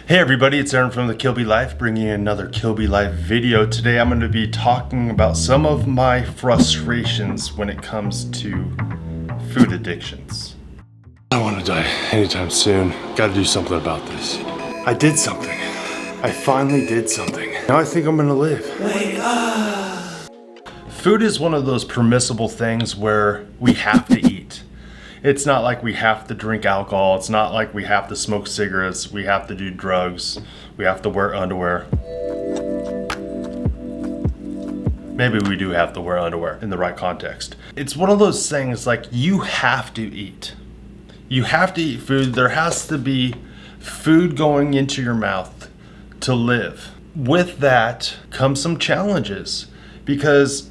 Hey everybody, it's Aaron from the Kilby Life, bringing you another Kilby Life video. Today I'm going to be talking about some of my frustrations when it comes to food addictions. I want to die anytime soon. Got to do something about this. I did something. I finally did something. Now I think I'm going to live. Wake up! Food is one of those permissible things where we have to eat. It's not like we have to drink alcohol. It's not like we have to smoke cigarettes. We have to do drugs. We have to wear underwear. Maybe we do have to wear underwear in the right context. It's one of those things like you have to eat. You have to eat food. There has to be food going into your mouth to live. With that comes some challenges because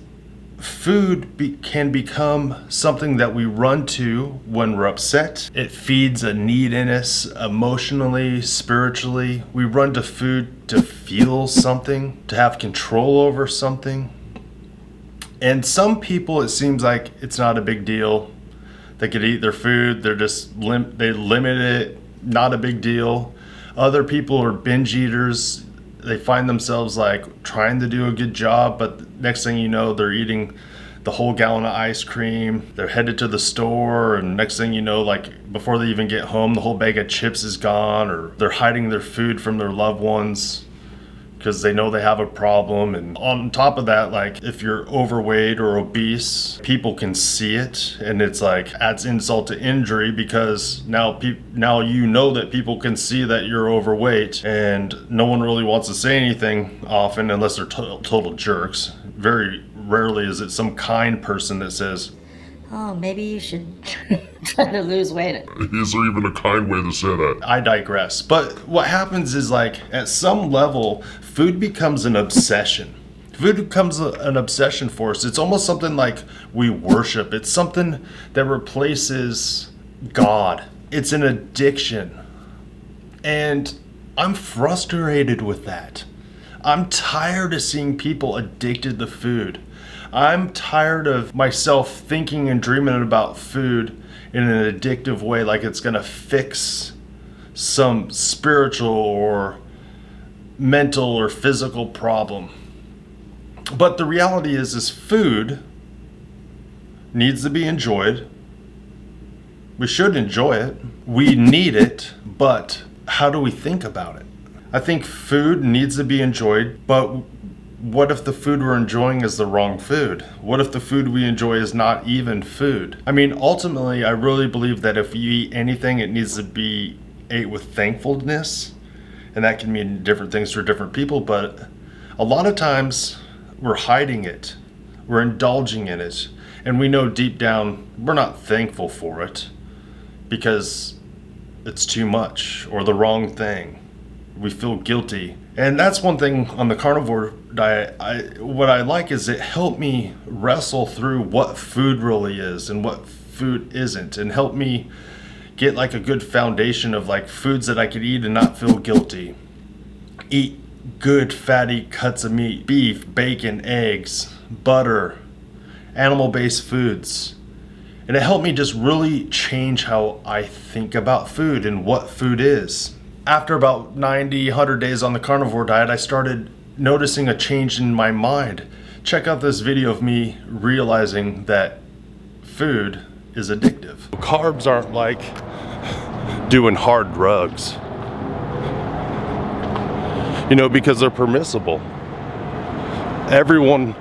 food can become something that we run to when we're upset. It feeds a need in us emotionally, spiritually. We run to food to feel something, to have control over something. And some people, it seems like it's not a big deal. They could eat their food. They're just they limit it. Not a big deal. Other people are binge eaters. They find themselves like trying to do a good job, but next thing you know, they're eating the whole gallon of ice cream. They're headed to the store, and next thing you know, like before they even get home, the whole bag of chips is gone, or they're hiding their food from their loved ones because they know they have a problem. And on top of that, like if you're overweight or obese, people can see it, and it's like adds insult to injury because now you know that people can see that you're overweight, and no one really wants to say anything often unless they're total jerks. Very rarely is it some kind person that says, "Oh, maybe you should try to lose weight." Is there even a kind way to say that? I digress. But what happens is like at some level, food becomes an obsession. Food becomes an obsession for us. It's almost something like we worship. It's something that replaces God. It's an addiction. And I'm frustrated with that. I'm tired of seeing people addicted to food. I'm tired of myself thinking and dreaming about food in an addictive way, like it's gonna fix some spiritual or mental or physical problem. But the reality is food needs to be enjoyed. We should enjoy it. We need it, but how do we think about it? I think food needs to be enjoyed, but what if the food we're enjoying is the wrong food? What if the food we enjoy is not even food? I mean, ultimately, I really believe that if you eat anything, it needs to be ate with thankfulness. And that can mean different things for different people, but a lot of times we're hiding it. We're indulging in it. And we know deep down we're not thankful for it because it's too much or the wrong thing. We feel guilty. And that's one thing on the carnivore diet. What I like is it helped me wrestle through what food really is and what food isn't, and help me get like a good foundation of like foods that I could eat and not feel guilty. Eat good fatty cuts of meat, beef, bacon, eggs, butter, animal-based foods. And it helped me just really change how I think about food and what food is. After about 90, 100 days on the carnivore diet, I started noticing a change in my mind. Check out this video of me realizing that food is addictive. Carbs aren't like doing hard drugs, because they're permissible. Everyone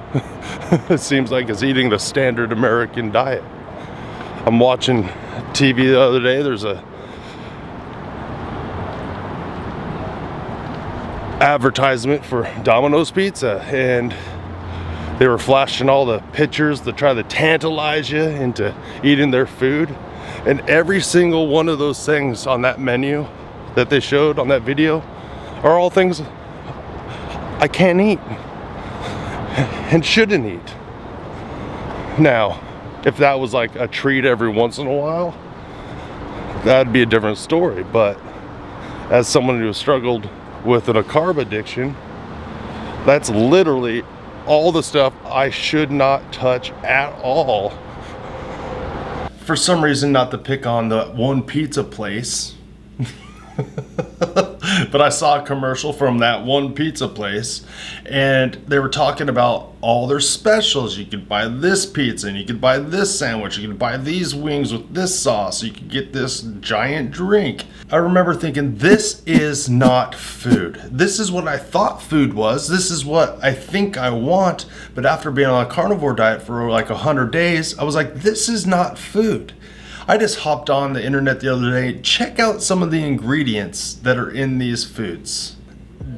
it seems like is eating the standard American diet. I'm watching TV the other day. There's a advertisement for Domino's Pizza, and they were flashing all the pictures to try to tantalize you into eating their food. And every single one of those things on that menu that they showed on that video are all things I can't eat and shouldn't eat. Now, if that was like a treat every once in a while, that'd be a different story. But as someone who has struggled with a carb addiction, that's literally all the stuff I should not touch at all. For some reason, not to pick on the one pizza place, But I saw a commercial from that one pizza place, and they were talking about all their specials. You could buy this pizza, and you could buy this sandwich, you could buy these wings with this sauce, you could get this giant drink. I remember thinking, this is not food. This is what I thought food was. This is what I think I want. But after being on a carnivore diet for like 100 days, I was like, this is not food. I just hopped on the internet the other day. Check out some of the ingredients that are in these foods.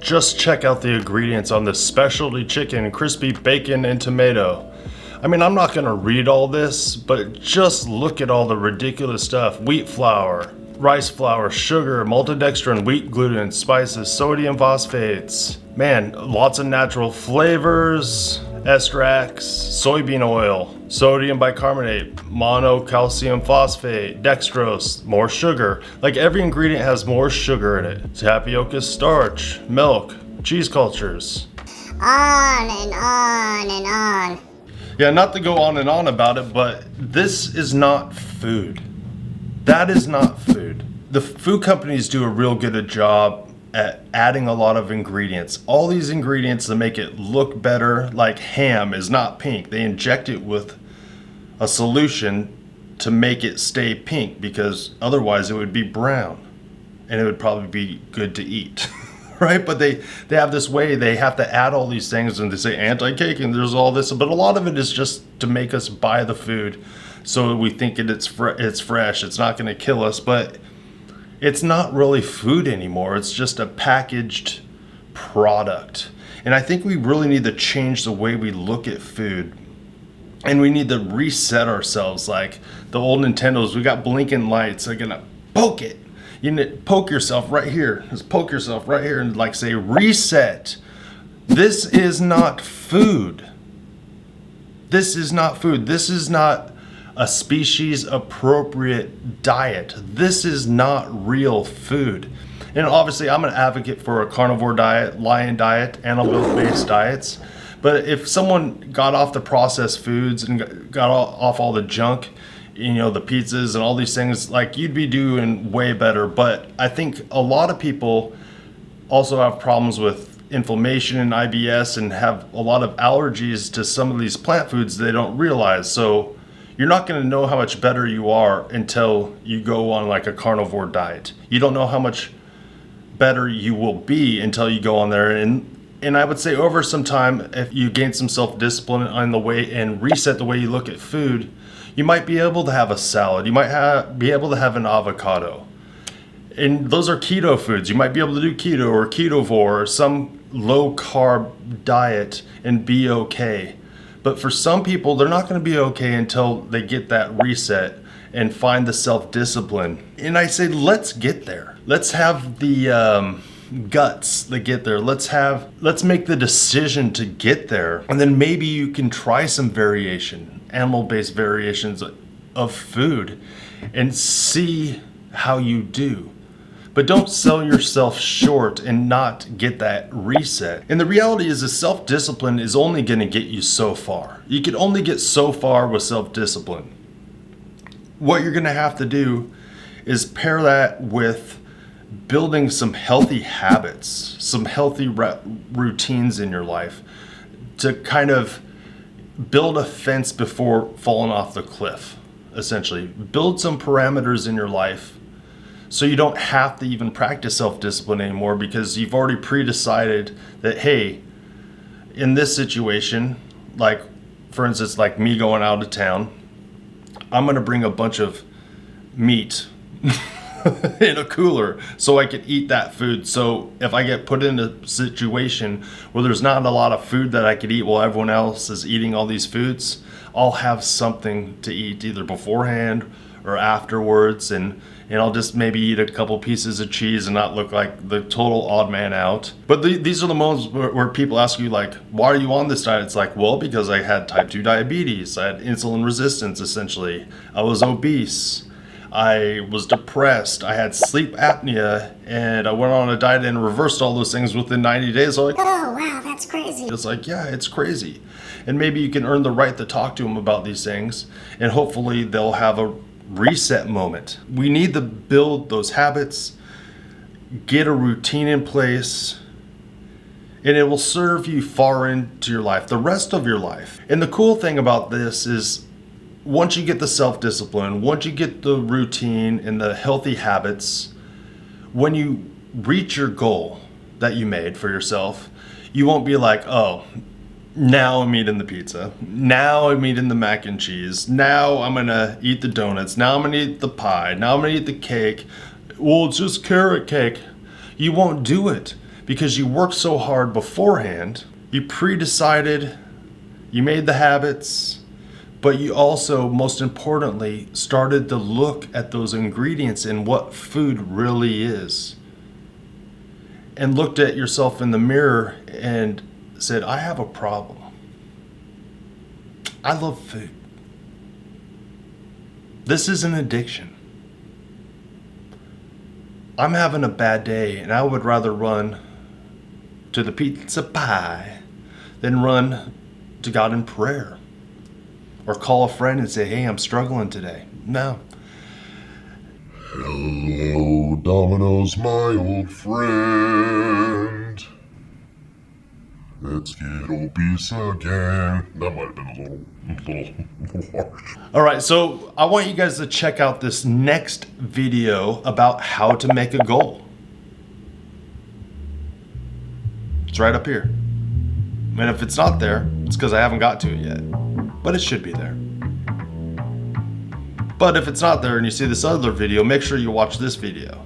Just check out the ingredients on the specialty chicken, crispy bacon, and tomato. I mean, I'm not gonna read all this, but just look at all the ridiculous stuff. Wheat flour, rice flour, sugar, maltodextrin, wheat gluten, spices, sodium phosphates. Man, lots of natural flavors, extracts, soybean oil, sodium bicarbonate, monocalcium phosphate, dextrose, more sugar. Like every ingredient has more sugar in it. Tapioca starch, milk, cheese cultures. On and on and on. Yeah, not to go on and on about it, but this is not food. That is not food. The food companies do a real good job at adding a lot of ingredients. All these ingredients that make it look better, like ham is not pink. They inject it with a solution to make it stay pink, because otherwise it would be brown and it would probably be good to eat. Right? But they have this way, they have to add all these things, and they say anti-cake and there's all this, but a lot of it is just to make us buy the food so we think it's fresh, it's not going to kill us, but it's not really food anymore. It's just a packaged product. And I think we really need to change the way we look at food. And we need to reset ourselves. Like the old Nintendos, we got blinking lights. They're gonna poke it. You need to poke yourself right here. Just poke yourself right here and like say reset. This is not food. This is not food. This is not a species appropriate diet. This is not real food. And obviously I'm an advocate for a carnivore diet, lion diet, animal-based diets. But if someone got off the processed foods and got off all the junk, you know, the pizzas and all these things, like you'd be doing way better. But I think a lot of people also have problems with inflammation and IBS and have a lot of allergies to some of these plant foods they don't realize. So you're not going to know how much better you are until you go on like a carnivore diet. You don't know how much better you will be until you go on there. And I would say over some time, if you gain some self-discipline on the way and reset the way you look at food, you might be able to have a salad. You might be able to have an avocado. And those are keto foods. You might be able to do keto or ketovore or some low carb diet and be okay. But for some people, they're not going to be okay until they get that reset and find the self-discipline. And I say, let's get there. Let's have the guts to get there. Let's make the decision to get there. And then maybe you can try some variation, animal-based variations of food and see how you do. But don't sell yourself short and not get that reset. And the reality is that self-discipline is only going to get you so far. You can only get so far with self-discipline. What you're going to have to do is pair that with building some healthy habits, some healthy routines in your life to kind of build a fence before falling off the cliff, essentially. Build some parameters in your life so you don't have to even practice self-discipline anymore, because you've already pre-decided that, hey, in this situation, like for instance, like me going out of town, I'm going to bring a bunch of meat in a cooler so I can eat that food. So if I get put in a situation where there's not a lot of food that I could eat while everyone else is eating all these foods, I'll have something to eat either beforehand or afterwards, and I'll just maybe eat a couple pieces of cheese and not look like the total odd man out. But these are the moments where people ask you, like, why are you on this diet? It's like, well, because I had type 2 diabetes. I had insulin resistance, essentially. I was obese. I was depressed. I had sleep apnea, and I went on a diet and reversed all those things within 90 days. I'm like, Oh, wow, that's crazy. it's like, yeah, it's crazy. And maybe you can earn the right to talk to them about these things, and hopefully they'll have a reset moment. We need to build those habits, get a routine in place, and it will serve you far into your life, the rest of your life. And the cool thing about this is once you get the self-discipline, once you get the routine and the healthy habits, when you reach your goal that you made for yourself, you won't be like, oh, now I'm eating the pizza. Now I'm eating the mac and cheese. Now I'm going to eat the donuts. Now I'm going to eat the pie. Now I'm going to eat the cake. Well, it's just carrot cake. You won't do it because you worked so hard beforehand. You pre-decided, you made the habits, but you also, most importantly, started to look at those ingredients and what food really is. And looked at yourself in the mirror and said, I have a problem. I love food. This is an addiction. I'm having a bad day and I would rather run to the pizza pie than run to God in prayer. Or call a friend and say, hey, I'm struggling today. No. Hello, Domino's, my old friend. Let's get obese again. That might have been a little harsh. All right, so I want you guys to check out this next video about how to make a goal. It's right up here. And if it's not there, it's because I haven't got to it yet. But it should be there. But if it's not there and you see this other video, make sure you watch this video.